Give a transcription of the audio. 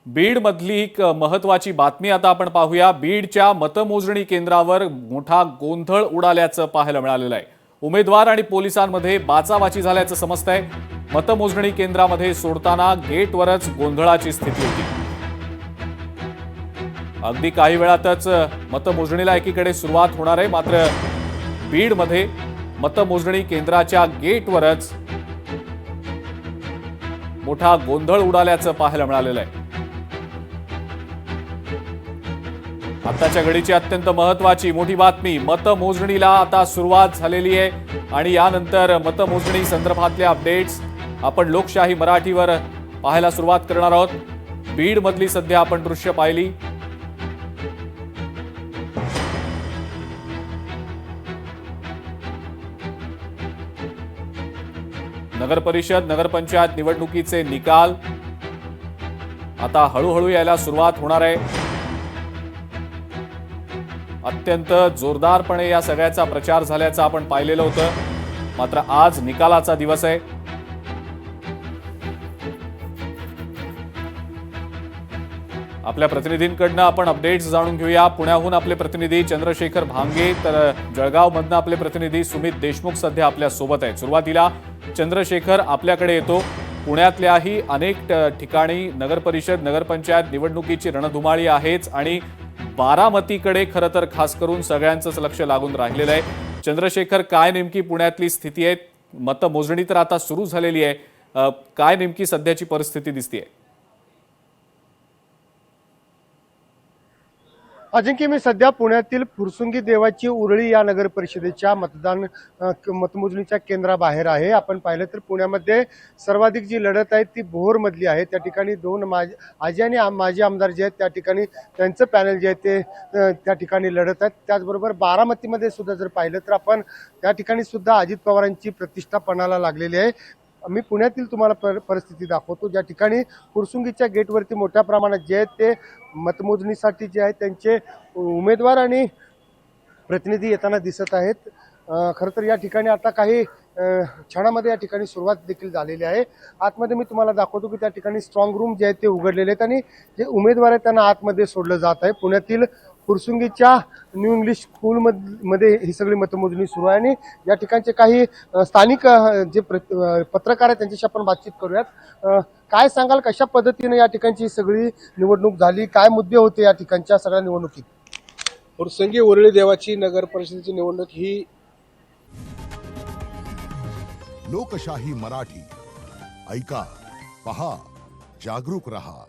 बीड मधली एक महत्वाची बातमी आता आपण पाहूया। बीडच्या मतमोजणी केंद्रावर मोठा गोंधळ उडाल्याचं पाहायला मिळालेलं आहे। उमेदवार आणि पोलिसांमध्ये बाचाबाची झाल्याचं समजतंय। मतमोजणी केंद्रामध्ये सोडताना गेटवरच गोंधळाची स्थिती होती। अगदी काही वेळातच मतमोजणीला एकीकडे सुरुवात होणार आहे, मात्र बीडमध्ये मतमोजणी केंद्राच्या गेटवरच मोठा गोंधळ उडाल्याचं पाहायला मिळालेलं आहे। आताच्या घडीची अत्यंत महत्वाची मोठी बातमी, मतमोजणीला आता सुरुवात झालेली आहे आणि यानंतर मतमोजणी संदर्भातले अपडेट्स आपण लोकशाही मराठीवर पाहायला सुरुवात करणार आहोत। बीड मधली सध्या आपण दृश्य पाहिली। नगर परिषद नगरपंचायत निवडणुकीचे निकाल आता हळूहळू यायला सुरुवात होणार आहे। अत्यंत जोरदारपणे या सगळ्याचा प्रचार झाल्याचं आपण पाहिलेलं होतं, मात्र आज निकालाचा दिवस आहे। आपल्या प्रतिनिधींकडनं आपण अपडेट्स जाणून घेऊया। पुण्याहून आपले प्रतिनिधी चंद्रशेखर भांगे, तर जळगावमधनं आपले प्रतिनिधी सुमित देशमुख सध्या आपल्या सोबत आहेत। सुरुवातीला चंद्रशेखर आपल्याकडे येतो। पुण्यातल्याही अनेक ठिकाणी नगरपरिषद नगरपंचायत निवडणुकीची रणधुमाळी आहेच आणि बारामतीकडे खरं तर खास करून सगळ्यांचंच लक्ष लागून राहिलेलं आहे। चंद्रशेखर, काय नेमकी पुण्यातली स्थिती आहे? मतमोजणी तर आता सुरू झालेली आहे, काय नेमकी सध्याची परिस्थिती दिसतेय? अजिंक्य, मी सध्या पुण्यातील फुरसुंगी देवाची उरळी या नगर परिषदेच्या मतमोजणीच्या केंद्राबाहेर आहे। आपण पाहिलं तर पुण्यामध्ये सर्वाधिक जी लढत आहे ती भोरमधली आहे। त्या ठिकाणी दोन आजी आणि माजी आमदार जे आहेत त्या ठिकाणी त्यांचं पॅनल जे आहे ते त्या ठिकाणी लढत आहेत। त्याचबरोबर बारामतीमध्ये सुद्धा जर पाहिलं तर आपण त्या ठिकाणी सुद्धा अजित पवारांची प्रतिष्ठा पणाला लागलेली आहे। मी पुण्यातील तुम्हाला परिस्थिती दाखवतो, ज्या ठिकाणी फुरसुंगीच्या गेटवरती मोठ्या प्रमाणात जे आहेत ते मतमोजणीसाठी जे आहेत त्यांचे उमेदवार आणि प्रतिनिधी येताना दिसत आहेत। खरं तर या ठिकाणी आता काही क्षणामध्ये या ठिकाणी सुरुवात देखील झालेली आहे। आतमध्ये मी तुम्हाला दाखवतो की त्या ठिकाणी स्ट्रॉंग रूम जे आहेत ते उघडलेले आहेत आणि जे उमेदवार आहेत त्यांना आतमध्ये सोडलं जात आहे। पुण्यातील फुरसुंगीच्या न्यू इंग्लिश स्कूल मध्ये ही सगळी मतमोजणी सुरू आहे आणि या ठिकाणचे काही स्थानिक जे पत्रकार आहेत त्यांच्याशी आपण बातचीत करूयात। काय सांगाल, कशा पद्धतीने या ठिकाणची सगळी निवडणूक झाली, काय मुद्दे होते या ठिकाणच्या सगळ्या निवडणुकीत? फुरसुंगी उरळी देवाची नगर परिषदेची निवडणूक ही लोकशाही मराठी ऐका, पहा, जागरूक रहा।